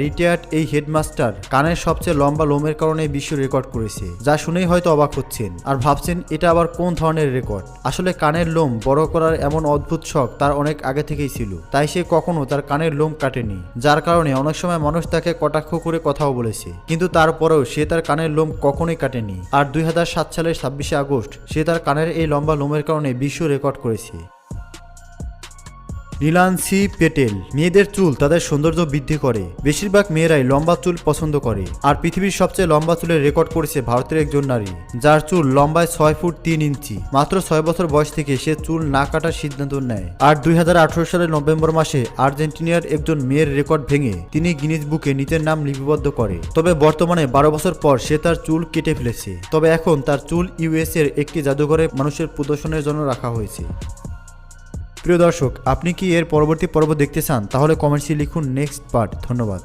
Retired এই headmaster কানের সবচেয়ে লম্বা লোমের কারণে বিশ্ব রেকর্ড করেছে, যা শুনেই হয়তো অবাক হচ্ছেন আর ভাবছেন এটা আবার কোন ধরনের রেকর্ড। আসলে কানের লোম বড় করার এমন অদ্ভুত শখ তার অনেক আগে থেকেই ছিল, তাই সে কখনো তার কানের লোম কাটেনি, যার কারণে অনেক সময় মানুষ তাকে কটাক্ষ করে কথাও বলেছে। কিন্তু তারপরেও সে তার কানের লোম কখনোই কাটেনি, আর 2007 সালের 26শে আগস্ট সে তার কানের এই লম্বা লোমের কারণে বিশ্ব রেকর্ড করেছে। নীলানসি পেটেল। মেয়েদের চুল তাদের সৌন্দর্য বৃদ্ধি করে। বেশিরভাগ মেয়েরাই লম্বা চুল পছন্দ করে, আর পৃথিবীর সবচেয়ে লম্বা চুলের রেকর্ড করেছে ভারতের একজন নারী, যার চুল লম্বায় 6 ফুট 3 ইঞ্চি। মাত্র 6 বছর বয়স থেকে সে চুল না কাটার সিদ্ধান্ত নেয়, আর 2018 সালের নভেম্বর মাসে আর্জেন্টিনার একজন মেয়ের রেকর্ড ভেঙে তিনি গিনিস বুকে নিজের নাম লিপিবদ্ধ করে। তবে বর্তমানে 12 বছর পর সে তার চুল কেটে ফেলেছে। তবে এখন তার চুল ইউএস এর একটি জাদুঘরে মানুষের প্রদর্শনের জন্য রাখা হয়েছে। প্রিয় দর্শক, আপনি কি এর পরবর্তী পর্ব দেখতে চান? তাহলে কমেন্টসে লিখুন নেক্সট পার্ট। ধন্যবাদ।